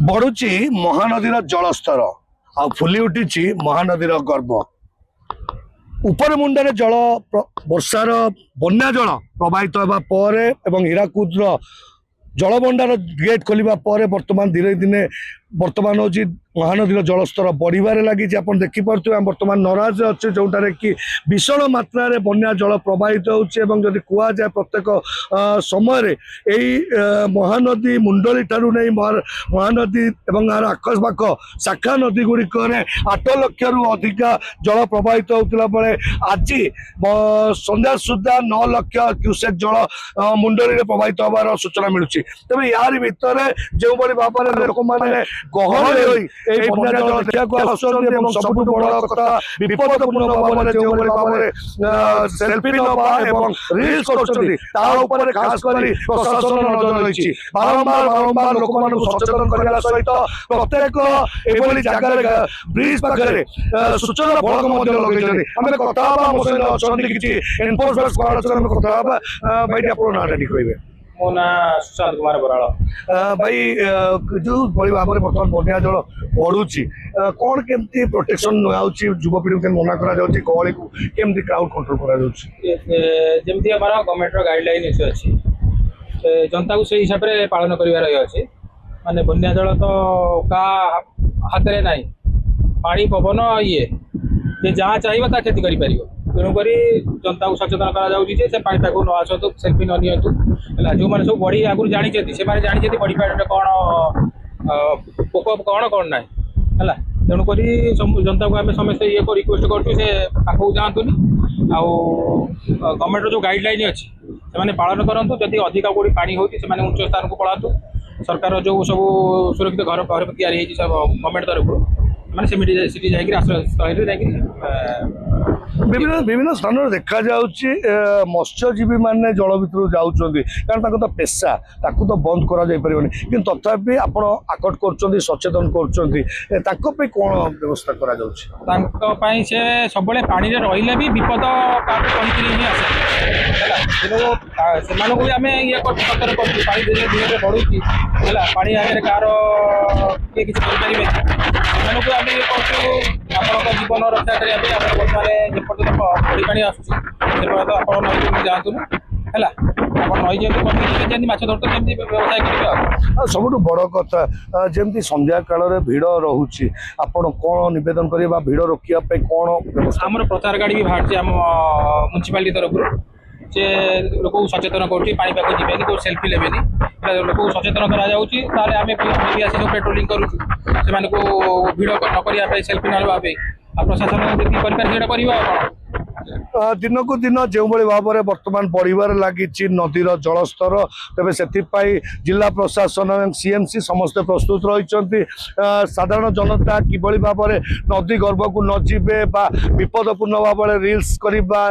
बढ़ुची महानदीर जलस्तर आ फुली उठी महानदीर गर्भ ऊपर मुंडे जल वर्षार बन्या जल प्रवाहित होगा हीराकुद जलभंडार गेट खोलिबा परे वर्तमान धीरे दिने वर्तमान हूँ महानदीर जलस्तर बढ़िबार लगी आप देखिपे वर्तमान नराज अच्छे जोटारे कि विशाल मात्रा रे बन्या जल प्रवाहित होती कहुए प्रत्येक समय महानदी मुंडली ठारू नहीं महानदी एवं यार आखपाख शाखा नदी गुड़िक 8 लाख रु अधिका जल प्रवाहित होता बेले आज संध्या सुधा 9 लाख क्यूसेक जल मुंडली प्रवाहित होबार सूचना मिलूँ तेज यार भितर जो भाव में लोक मैंने गहन सबुठ बड़ कथा विपदपूर्ण भाव में जो भाव में सेल्फी नवा रिल्स कर खास कर प्रशासन नजर रही बारंबार बारंबार लोक मान सचेतन करने सहित प्रत्येक जगह ब्रिज पाखे सूचना फलक लगे आम कथा अच्छा एनफोर्समेंट स्क्वाड कथा भाई आप ना कहे मो ना सुशांत कुमार बराड़ भाई जो भाई भाव में बर्तमान बन्या जल बढ़ुची कौन केमती प्रोटेक्शन युवपीढ़ी के मना गहली को केमती क्राउड कंट्रोल जमी हमारा गवर्नमेंट गाइडलाइन इश्यू अच्छी जनता को से हिसाब से पालन कर माने बन्या जल तो का हाथ में ना पानी पवन ये जहाँ चाहिए ता खेती कर तेणुक जनता को सचेतन कर पानी न आसतु सेल्फी न नियंतु जो मैंने सब बड़ी आगुरी जानी जानी बड़ी पानी कौन पोक कौन कौन ना है तेणुक जनता को आम समस्ते ये रिक्वेस्ट करूँ जातुनि गवर्नमेंट जो गाइडलाइन अच्छी से पालन करूँ जदि अधिक कोई पानी होती उच्च स्थान को पलातु सरकार जो सब सुरक्षित घर घर तैयारी गवर्नमेंट तरफ मैंने सीटी विभिन्न विभिन्न स्थान देखा मत्स्यजीवी मैंने जल भर जाऊँगी कारण तो पेशा ताकू तो बंद कर कि तथापि आप आकट कर सचेतन कर कौन व्यवस्था कर सब पानी रही भी विपद से आम ये सतर्क पानी धीरे धीरे बढ़ुची है पानी आगे कार किए किसी आम ये कर जीवन रक्षा करने बर्तमान जपर्यंत बड़ी पानी आसपर्यंत आप नई जातु है नई जमी माछ धरते जमी व्यवसाय कर सब बड़ कथा जमी संध्या काल भिड़ रोचे आपड़ कौन नवेदन करें भिड़ रोकने कौन आम प्रचार गाड़ी भी बाहर आम म्यूनिसिपालिटी तरफ से लोक सचेतन कर पानीपाक जी तो सेल्फी लेवे लोक सचेतन कर पेट्रोलिंग करूँ भिड़ न सेल्फी ना प्रशासन दिन को दिन जो भाव में वर्तमान बढ़िबार लगी नदीर जलस्तर तेज से जिला प्रशासन और सीएमसी समस्ते प्रस्तुत रही साधारण जनता किभली भाव में नदी गर्भ को न जीवे विपदपूर्ण भाव में रिल्स करवा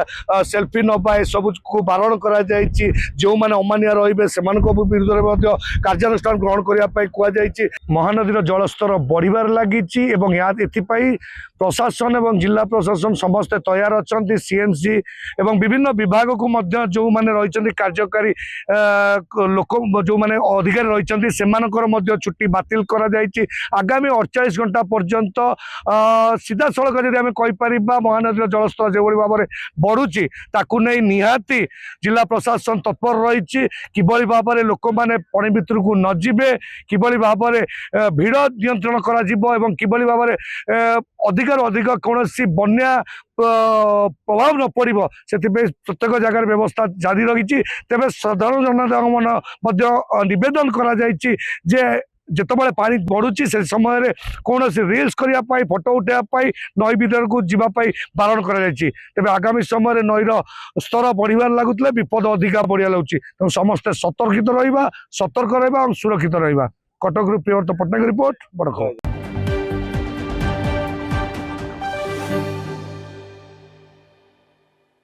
सेल्फी नवा सब को बारण कर जो मैंने अमानिया रे से विरुद्ध कार्यानुष्ठान ग्रहण करने कहुई महानदीर जलस्तर बढ़िबार लगी प्रशासन और जिला प्रशासन समस्ते तैयार अच्छा सीएमसी एवं विभिन्न विभाग को मध्य जो माने रही कार्यकारी लोक जो माने अधिकारी रही से छुट्टी बातिल करा जायछि आगामी 48 घंटा पर्यंत सीधा सड़क जब आम कहीपर महानदी जलस्तर जो भाव में बढ़ुची ताकू नहीं निहाती जिला प्रशासन तत्पर रही किभली भाव में लोक मैंने पानी भितर को न जीवे किभली भाव में भिड़ नियंत्रण किभली भाव में अधिक कौन बन्या प्रभाव न पड़ो से प्रत्येक जगार व्यवस्था जारी रही तेज साधारण जनता मन नवेदन कर जितेबाला पानी बढ़ुची से समय कौन रिल्स करने फोटो उठाई नई भर को जीवाई बारण कर आगामी समय नईर स्तर बढ़िबार लगुले विपद अधिका बढ़िया लगे तेणु समस्ते सतर्कित रहा सतर्क रहा और सुरक्षित रहा कटक प्रियव्रत पट्टनायक रिपोर्ट बड़ खबर।